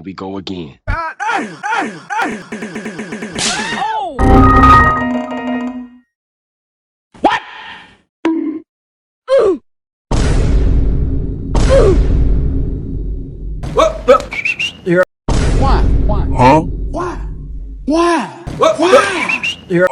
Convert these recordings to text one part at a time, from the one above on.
we go again. Oh! What? What? You're... Why? Huh? Why? What? You're...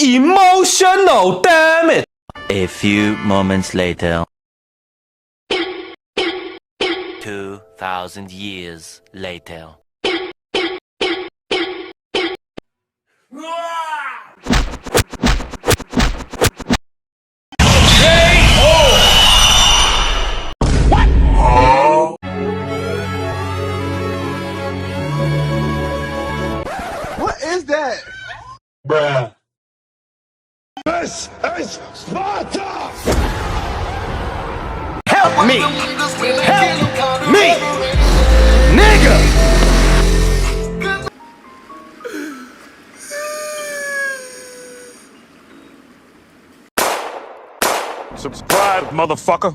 Emotional, damn it! A few moments later. 2,000 years later. What is that? Bruh. This is Sparta! Help me! Help me! Nigga! Subscribe, motherfucker.